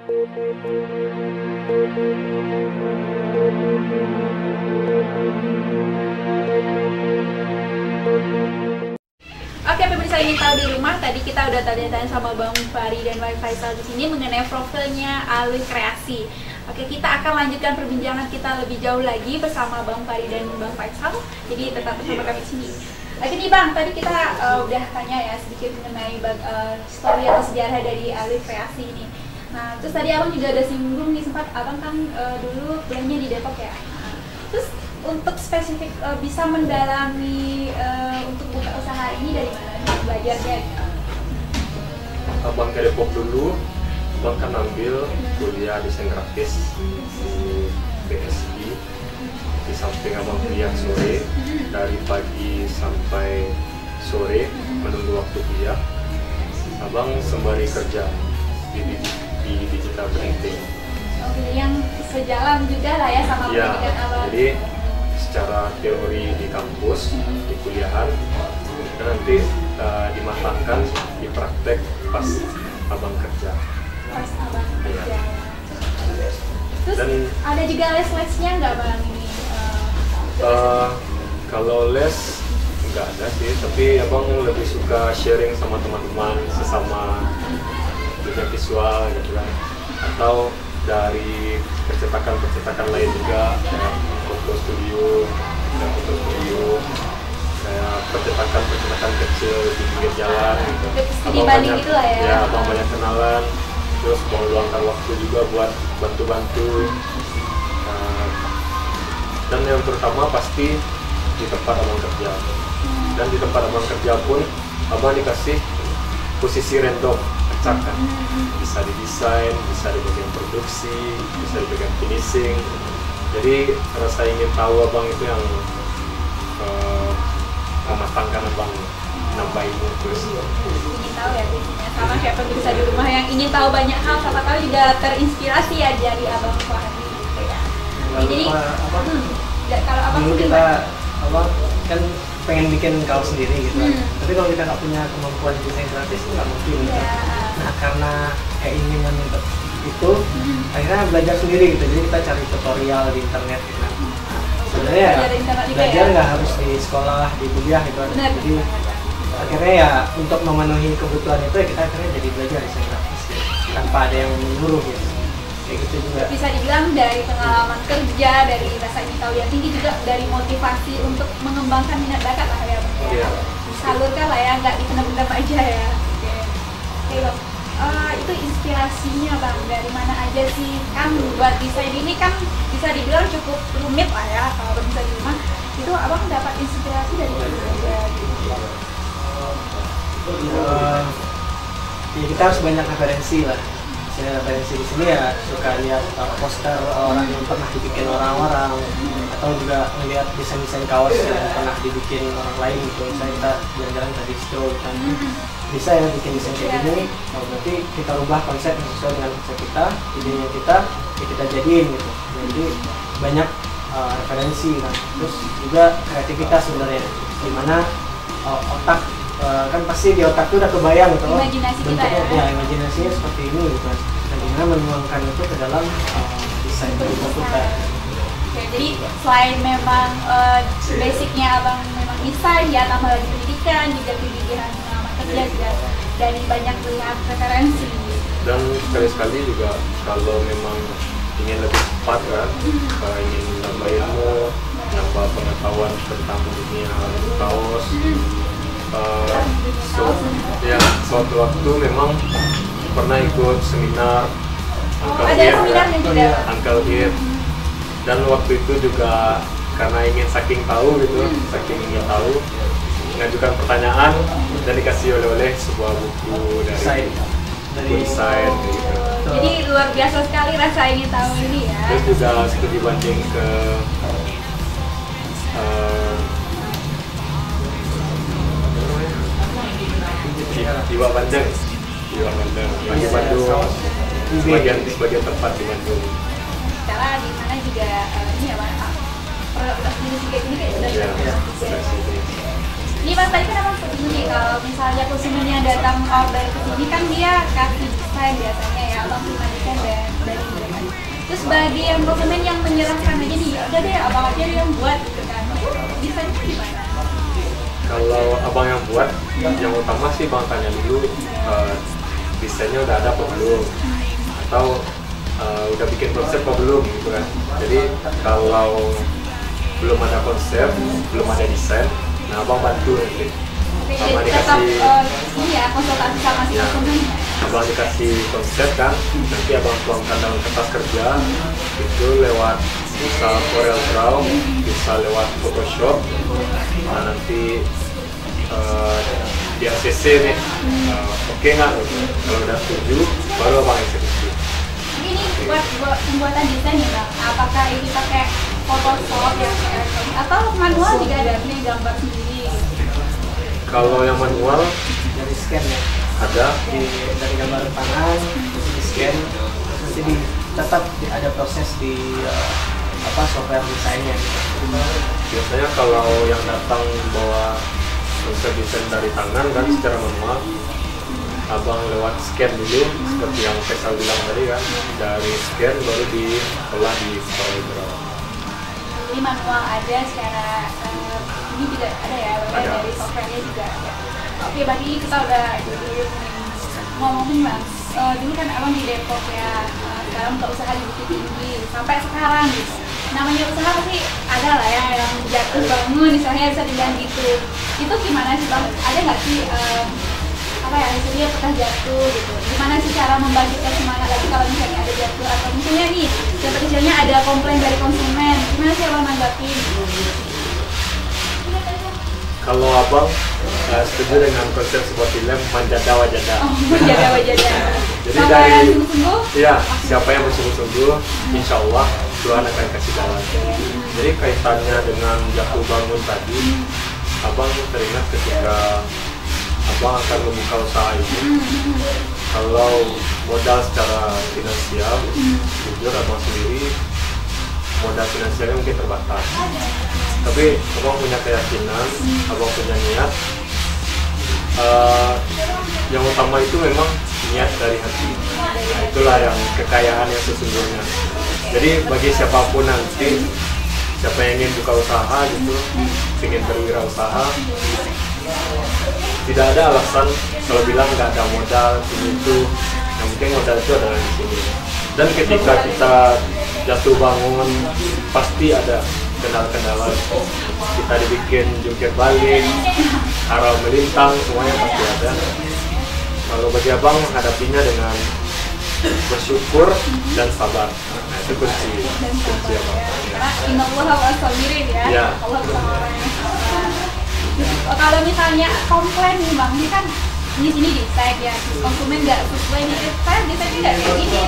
Oke, pemirsa ingin tahu di rumah, tadi kita udah tanya-tanya sama Bang Fahri dan Bang Faisal di sini mengenai profilnya Alwi Kreasi. Oke, kita akan lanjutkan perbincangan kita lebih jauh lagi bersama Bang Fahri dan Bang Faisal. Jadi tetap bersama kami di sini. Oke nih Bang, tadi kita udah tanya ya sedikit mengenai story atau sejarah dari Alwi Kreasi ini. Nah, terus tadi Abang juga ada singgung nih, sempat Abang kan dulu kuliahnya di Depok ya. Nah, terus untuk spesifik bisa mendalami untuk buka usaha ini dari mana nih belajarnya? Abang ke Depok dulu, Abang kan ambil kuliah desain grafis di BSI. Di samping Abang kuliah sore, dari pagi sampai sore menunggu waktu kuliah, Abang sembari kerja di digital printing. Oke, yang sejalan juga lah ya sama pendidikan Abang. Jadi secara teori di kampus, di kuliahan, dan nanti dimatangkan di praktek pas Abang kerja. Pas Abang kerja. Ya. Terus Dan ada juga les-lesnya nggak Bang ini? Kalau les nggak ada sih, tapi Abang lebih suka sharing sama teman-teman sesama dunia visual gitu kan, atau dari percetakan lain juga, kayak foto studio, kayak percetakan kecil di pinggir jalan gitu. Studi banding gitu lah ya. Ya, Abang banyak kenalan, terus mau luangkan waktu juga buat bantu-bantu. Dan yang terutama pasti di tempat Abang kerja. Dan di tempat Abang kerja pun Abang dikasih posisi random, acak kan. Bisa didesain, bisa di bagian produksi, bisa di bagian finishing. Jadi rasa ingin tahu Abang itu yang mematangkan Abang, nambah ilmu terus. Ingin tahu ya biasanya, sama kayak pemirsa di rumah yang ingin tahu banyak hal, siapa tahu juga terinspirasi ya dari Abang Fahri gitu ya. Jadi kalau Abang dulu sendiri, kita kan pengen bikin kaos sendiri gitu kan. Tapi kalau kita nggak punya kemampuan desain grafis itu nggak mungkin gitu. Nah, karena keinginan untuk itu akhirnya belajar sendiri gitu. Jadi kita cari tutorial di internet gitu kan. Sebenarnya belajar nggak harus di sekolah, di kuliah gitu kan. Jadi akhirnya ya untuk memenuhi kebutuhan itu ya kita akhirnya jadi belajar desain grafis gitu. Tanpa ada yang menyuruh gitu. Kayak gitu juga. bisa dibilang dari pengalaman kerja, dari rasa ingin tahu yang tinggi, juga dari motivasi untuk mengembangkan minat bakat lah ya Bang. Iya. Disalurkan lah ya, nggak dipendam-pendam aja ya. Oke Bang, itu inspirasinya Bang dari mana aja sih? Kan buat desain ini kan bisa dibilang cukup rumit lah ya kalau bisa di rumah. Itu Abang dapat inspirasi dari mana aja? Ya kita harus banyak referensi lah. Saya referensi di sini ya suka lihat poster orang yang pernah dibikin orang-orang, atau juga melihat desain-desain kaos yang pernah dibikin orang lain gitu. Misalnya kita jalan-jalan ke distro kan, bisa ya bikin desain kayak gini. Oh, berarti kita rubah konsep sesuai dengan konsep kita, idenya kita, ya kita jadiin gitu. Jadi banyak referensi kan. Terus juga kreativitas sebenarnya, dimana otak kan pasti di otak tuh udah kebayang gitu loh, Imajinasi kita bentuknya, ya imajinasinya seperti ini gitu kan. Dan gimana menuangkan itu ke dalam desain bentuk kita. Oke, jadi selain memang basicnya Abang memang desain ya, tambah lagi pendidikan, juga kegigihan pengalaman kerja juga dari banyak melihat referensi. Dan sekali-sekali juga kalau memang ingin lebih cepat kan, ingin nambah ilmu, nambah pengetahuan tentang dunia kaos. Suatu waktu memang pernah ikut seminar Uncle Hit, dan waktu itu juga karena ingin saking tahu gitu, saking ingin tahu, mengajukan pertanyaan dan dikasih oleh-oleh sebuah buku dari desain gitu. Jadi luar biasa sekali rasa ingin tahu ini ya. Terus juga studi banding ke Jiwa Bandeng di Bandung, sebagian tempat di Bandung. Cara di mana juga ini ya Bang, produksi kayak gini kayak udah Ini Mas tadi kan Abang sebut nih, kalau misalnya konsumennya datang order ke sini kan dia kasih desain biasanya ya, Abang terima desain dan bagi yang konsumen yang menyerahkan aja nih, ya udah deh abang aja yang buat gitu kan, desainnya gimana? Kalau abang yang buat, yang utama sih bang tanya dulu desainnya udah ada apa belum, atau udah bikin konsep apa belum gitu kan. Jadi kalau belum ada konsep, belum ada desain, nah abang bantu nanti. Abang Tetap dikasih ini ya konsultasi sama si ya, konsumen. abang dikasih konsep kan, nanti abang tuangkan dalam kertas kerja itu lewat bisa Corel Draw, bisa lewat Photoshop. Nah nanti di ACC nih, oke nggak? Kalau udah setuju, baru abang eksekusi. Ini buat pembuatan desain ya bang, apakah ini pakai Photoshop yang elektronik atau manual juga ada nih gambar sendiri? Kalau yang manual Dari scan ya, ada, dari gambar tangan, terus di scan, terus nanti tetap ada proses di software desainnya. biasanya kalau yang datang bawa konsep desain dari tangan kan secara manual, abang lewat scan dulu seperti yang Faisal bilang tadi kan, dari scan baru diolah di Corel Draw. Ini manual ada secara ini juga ada ya, Bapak, Ada. dari softwarenya juga ada. Oke, berarti kita udah ngomongin bang. Dulu kan abang di Depok ya, sekarang untuk usaha di Bukit Tinggi sampai sekarang gitu. Namanya usaha pasti ada lah ya yang jatuh bangun, misalnya bisa dibilang gitu. Itu gimana sih bang? Ada nggak sih apa ya misalnya pernah jatuh gitu? Gimana sih cara membangkitkan semangat lagi kalau misalnya ada jatuh atau misalnya nih contoh kecilnya ada komplain dari konsumen, gimana sih abang nanggapin? Kalau abang setuju dengan konsep seperti lem manjada wajada. Oh, menjaga wajahnya. Jadi Sama dari- yang sungguh-sungguh. Iya, siapa yang bersungguh-sungguh, insya Allah Tuhan akan kasih jalan. Jadi kaitannya dengan jatuh bangun tadi, abang teringat ketika abang akan membuka usaha ini. Kalau modal secara finansial, jujur abang sendiri modal finansialnya mungkin terbatas. Tapi abang punya keyakinan, abang punya niat. Yang utama itu memang niat dari hati. Nah, itulah yang kekayaan yang sesungguhnya. Jadi bagi siapapun nanti, siapa yang ingin buka usaha gitu, ingin berwirausaha, tidak ada alasan kalau bilang nggak ada modal itu. Yang penting modal itu adalah di sini. Dan ketika kita jatuh bangun, pasti ada kendala-kendala. Kita dibikin jungkir balik, arah melintang, semuanya pasti ada. Kalau bagi abang menghadapinya dengan bersyukur dan sabar. Nah, itu kunci abang. Karena innallaha was-sabirin ya. Ya. Allah bersama orang yang sabar. Kalau misalnya komplain nih bang, ini kan di sini desain ya, konsumen nggak sesuai nih, saya desainnya nggak kayak gini.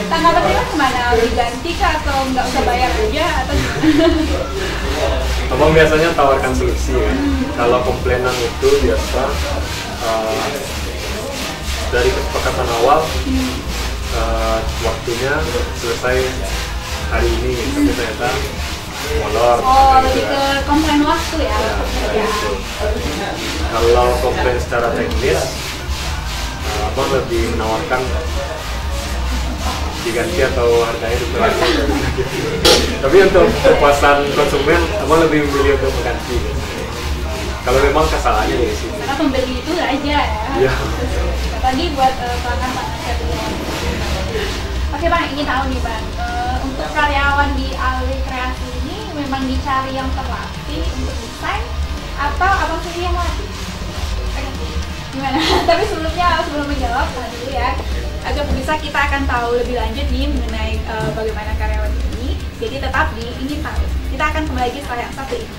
Tanggapannya kan kemana? Diganti kah atau nggak usah bayar aja atau gimana? Abang biasanya tawarkan solusi kan. Kalau komplainan itu biasa dari kesepakatan awal, waktunya selesai hari ini, tapi ternyata molor. Oh, gitu lebih kan. ke komplain waktu ya. Ya, Ya. gitu. Kalau komplain secara teknis, abang lebih menawarkan diganti atau harganya dikurangi. Tapi untuk kepuasan konsumen, abang lebih memilih untuk mengganti. Kalau memang kesalahannya di sini. Karena pembeli itu aja ya. Iya. Tadi buat pelanggan saya Oke bang, ingin tahu nih bang, untuk karyawan di Alwi Kreasi ini memang dicari yang terlatih untuk desain atau abang sendiri yang latih? Gimana? Tapi sebelum menjawab, tahan dulu ya. Agar bisa kita akan tahu lebih lanjut nih mengenai bagaimana karyawan ini. Jadi tetap di Ini Tahu. Kita akan kembali lagi setelah yang satu ini.